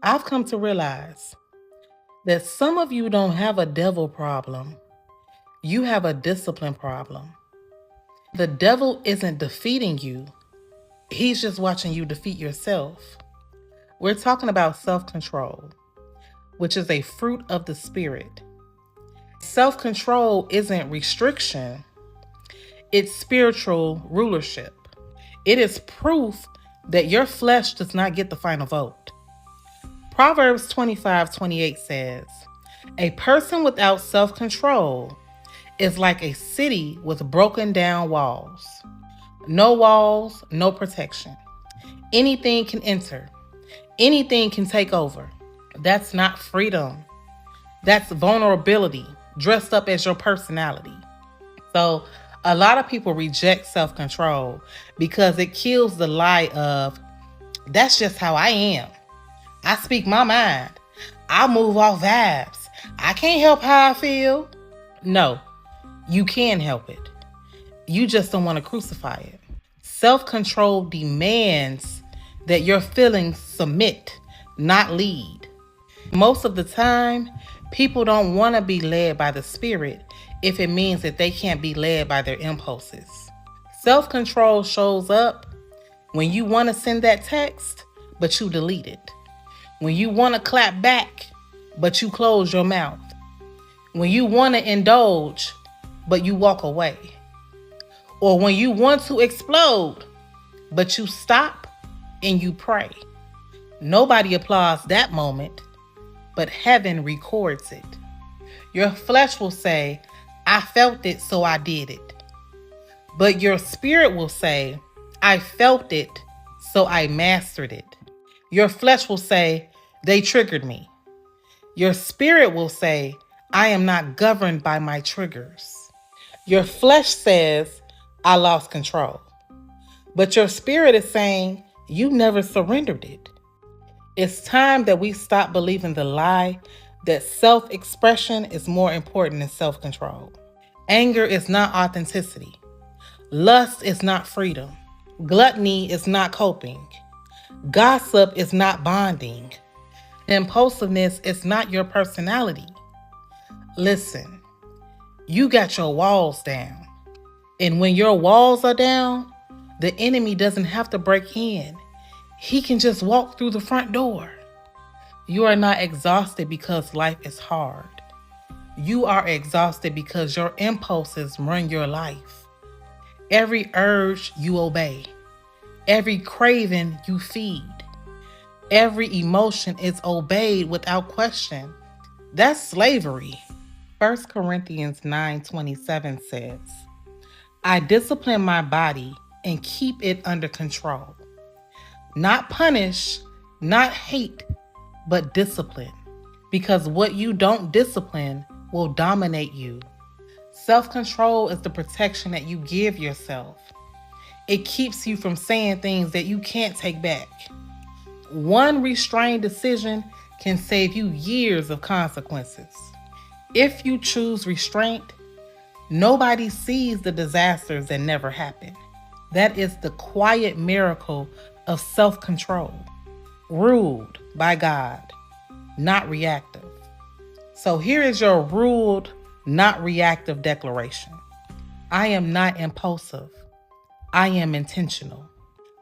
I've come to realize that some of you don't have a devil problem, you have a discipline problem. The devil isn't defeating you, he's just watching you defeat yourself. We're talking about self-control, which is a fruit of the Spirit. Self-control isn't restriction, it's spiritual rulership. It is proof that your flesh does not get the final vote. Proverbs 25:28 says, "A person without self-control is like a city with broken down walls. No walls, no protection. Anything can enter. Anything can take over." That's not freedom. That's vulnerability dressed up as your personality. So a lot of people reject self-control because it kills the lie of, that's just how I am. I speak my mind. I move off vibes. I can't help how I feel. No, you can help it. You just don't want to crucify it. Self-control demands that your feelings submit, not lead. Most of the time, people don't want to be led by the Spirit if it means that they can't be led by their impulses. Self-control shows up when you want to send that text, but you delete it. When you want to clap back, but you close your mouth. When you want to indulge, but you walk away. Or when you want to explode, but you stop and you pray. Nobody applauds that moment, but heaven records it. Your flesh will say, "I felt it, so I did it." But your spirit will say, "I felt it, so I mastered it." Your flesh will say, "They triggered me." Your spirit will say, "I am not governed by my triggers." Your flesh says, "I lost control." But your spirit is saying, "You never surrendered it." It's time that we stop believing the lie that self-expression is more important than self-control. Anger is not authenticity. Lust is not freedom. Gluttony is not coping. Gossip is not bonding. Impulsiveness is not your personality. Listen, you got your walls down. And when your walls are down, the enemy doesn't have to break in. He can just walk through the front door. You are not exhausted because life is hard. You are exhausted because your impulses run your life. Every urge you obey. Every craving you feed. Every emotion is obeyed without question. That's slavery. 1 Corinthians 9:27 says, "I discipline my body and keep it under control." Not punish, not hate, but discipline. Because what you don't discipline will dominate you. Self-control is the protection that you give yourself. It keeps you from saying things that you can't take back. One restrained decision can save you years of consequences. If you choose restraint, nobody sees the disasters that never happen. That is the quiet miracle of self-control. Ruled by God, not reactive. So here is your ruled, not reactive declaration. I am not impulsive. I am intentional.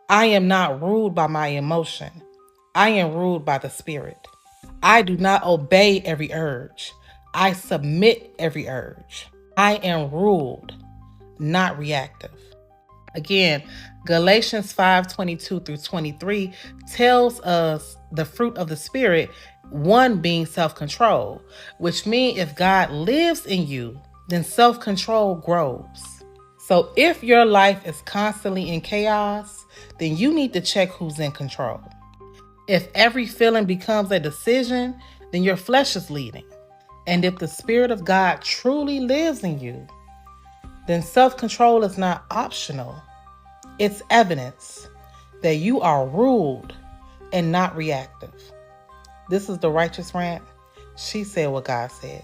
I am not ruled by my emotion. I am ruled by the Spirit. I do not obey every urge. I submit every urge. I am ruled, not reactive. Again, Galatians 5:22-23 tells us the fruit of the Spirit, one being self-control, which means if God lives in you, then self-control grows. So if your life is constantly in chaos, then you need to check who's in control. If every feeling becomes a decision, then your flesh is leading. And if the Spirit of God truly lives in you, then self-control is not optional. It's evidence that you are ruled and not reactive. This is the Righteous Rant. She said what God said.